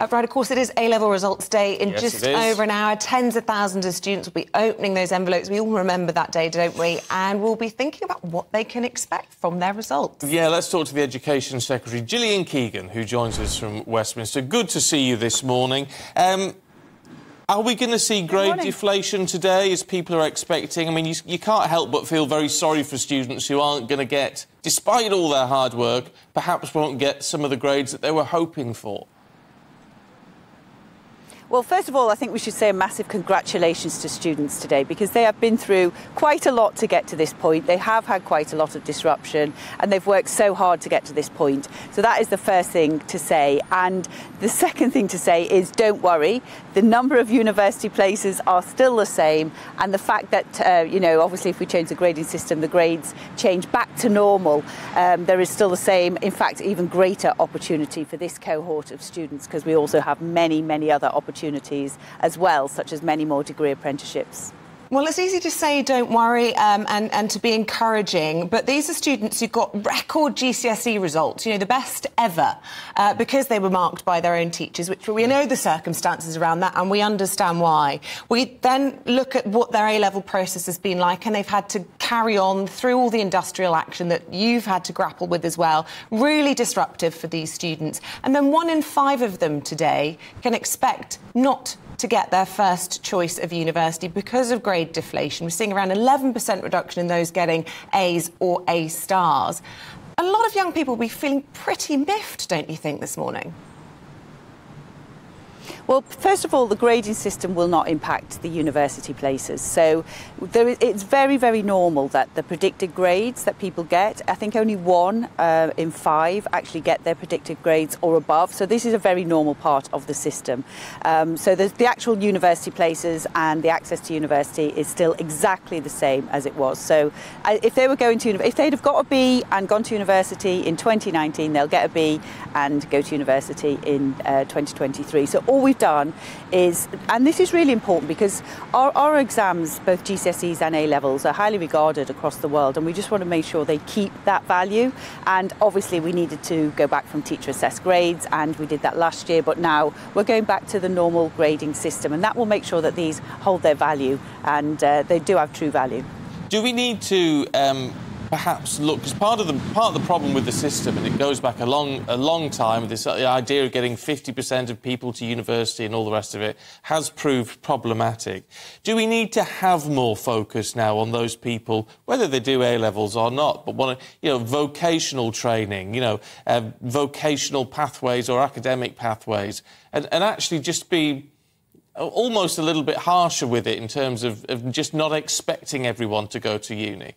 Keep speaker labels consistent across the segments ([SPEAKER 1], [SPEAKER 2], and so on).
[SPEAKER 1] Right, of course, it is A-level results day in just over an hour. Tens of thousands of students will be opening those envelopes. We all remember that day, don't we? And we'll be thinking about what they can expect from their results. Yeah, let's talk to the Education Secretary, Gillian Keegan, who joins us from Westminster. Good to see you this morning. Are we going to see grade deflation today, as people are expecting? I mean, you can't help but feel very sorry for students who aren't going to get, despite all their hard work, perhaps won't get some of the grades that they were hoping for.
[SPEAKER 2] Well, first of all, I think we should say a massive congratulations to students today, because they have been through quite a lot to get to this point. They have had quite a lot of disruption and they've worked so hard to get to this point. So that is the first thing to say. And the second thing to say is don't worry. The number of university places are still the same. And the fact that, you know, obviously if we change the grading system, the grades change back to normal. There is still the same, in fact, even greater opportunity for this cohort of students, because we also have many, many other opportunities as well, such as many more degree apprenticeships.
[SPEAKER 1] Well, it's easy to say don't worry and to be encouraging, but these are students who got record GCSE results, you know, the best ever, because they were marked by their own teachers, which we know the circumstances around that and we understand why. We then look at what their A-level process has been like, and they've had to carry on through all the industrial action that you've had to grapple with as well. Really disruptive for these students. And then 1 in 5 of them today can expect not to get their first choice of university because of grade deflation. We're seeing around 11% reduction in those getting A's or A stars. A lot of young people will be feeling pretty miffed, don't you think, this morning?
[SPEAKER 2] Well, first of all, the grading system will not impact the university places. So it's very, very normal that the predicted grades that people get, I think only 1 in 5 actually get their predicted grades or above. So this is a very normal part of the system. So the actual university places and the access to university is still exactly the same as it was. So if they were going to, if they'd have got a B and gone to university in 2019, they'll get a B and go to university in 2023. So all we've done is, and this is really important because our exams, both GCSEs and A-levels, are highly regarded across the world, and we just want to make sure they keep that value. And obviously we needed to go back from teacher assessed grades, and we did that last year, but now we're going back to the normal grading system, and that will make sure that these hold their value and they do have true value.
[SPEAKER 1] Do we need to perhaps look, because part of the problem with the system, and it goes back a long time, this idea of getting 50% of people to university and all the rest of it has proved problematic. Do we need to have more focus now on those people, whether they do A-levels or not, but want to, you know, vocational training, you know, vocational pathways or academic pathways, and actually just be almost a little bit harsher with it in terms of just not expecting everyone to go to uni?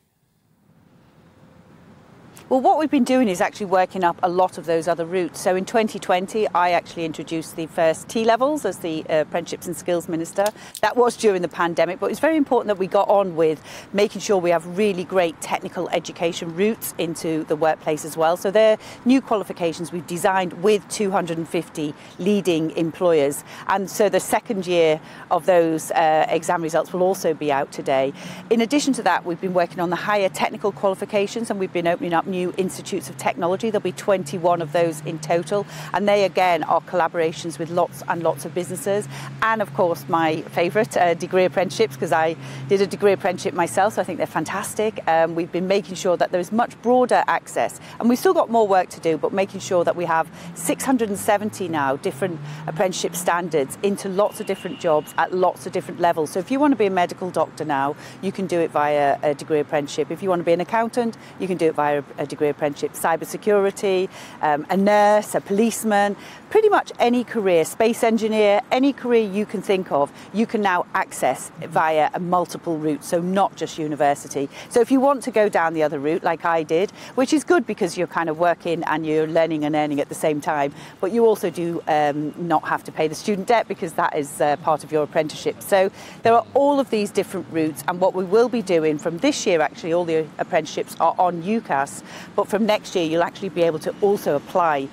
[SPEAKER 2] Well, what we've been doing is actually working up a lot of those other routes. So in 2020, I actually introduced the first T-levels as the Apprenticeships and Skills Minister. That was during the pandemic, but it's very important that we got on with making sure we have really great technical education routes into the workplace as well. So they're new qualifications we've designed with 250 leading employers. And so the second year of those exam results will also be out today. In addition to that, we've been working on the higher technical qualifications, and we've been opening up new institutes of technology. There'll be 21 of those in total, and they again are collaborations with lots and lots of businesses, and of course my favourite, degree apprenticeships, because I did a degree apprenticeship myself, so I think they're fantastic. We've been making sure that there is much broader access, and we've still got more work to do, but making sure that we have 670 now different apprenticeship standards into lots of different jobs at lots of different levels. So if you want to be a medical doctor now, you can do it via a degree apprenticeship. If you want to be an accountant, you can do it via a degree apprenticeship. Cybersecurity, a nurse, a policeman, pretty much any career, space engineer, any career you can think of, you can now access via a multiple route, so not just university. So if you want to go down the other route, like I did, which is good because you're kind of working and you're learning and earning at the same time, but you also do not have to pay the student debt because that is part of your apprenticeship. So there are all of these different routes, and what we will be doing from this year, actually, all the apprenticeships are on UCAS, but from next year you'll actually be able to also apply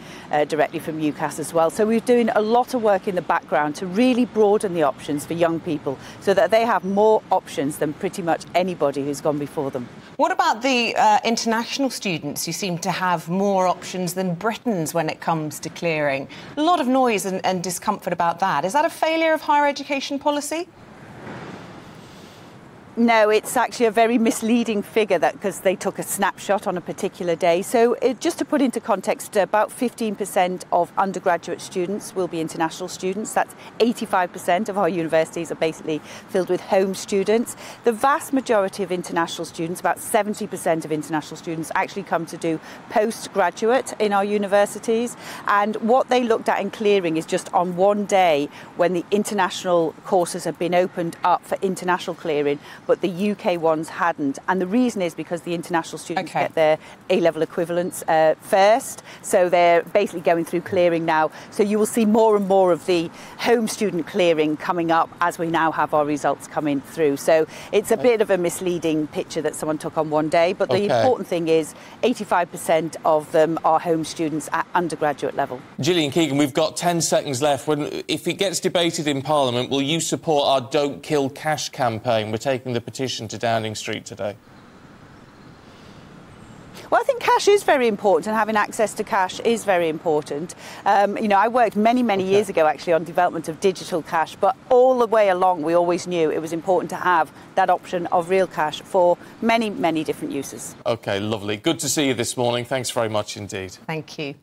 [SPEAKER 2] directly from UCAS as well. So we're doing a lot of work in the background to really broaden the options for young people so that they have more options than pretty much anybody who's gone before them.
[SPEAKER 1] What about the international students who seem to have more options than Britons when it comes to clearing? A lot of noise and discomfort about that. Is that a failure of higher education policy?
[SPEAKER 2] No, it's actually a very misleading figure because they took a snapshot on a particular day. So just to put into context, about 15% of undergraduate students will be international students. That's 85% of our universities are basically filled with home students. The vast majority of international students, about 70% of international students, actually come to do postgraduate in our universities. And what they looked at in clearing is just on one day when the international courses have been opened up for international clearing, but the UK ones hadn't. And the reason is because the international students get their A-level equivalents first. So they're basically going through clearing now. So you will see more and more of the home student clearing coming up as we now have our results coming through. So it's a bit of a misleading picture that someone took on one day. But the important thing is 85% of them are home students at undergraduate level.
[SPEAKER 3] Gillian Keegan, we've got 10 seconds left. If it gets debated in Parliament, will you support our Don't Kill Cash campaign? We're taking the petition to Downing Street today.
[SPEAKER 2] Well, I think cash is very important, and having access to cash is very important. You know, I worked many years ago actually on development of digital cash, but all the way along we always knew it was important to have that option of real cash for many different uses.
[SPEAKER 3] OK, lovely. Good to see you this morning. Thanks very much indeed.
[SPEAKER 1] Thank you.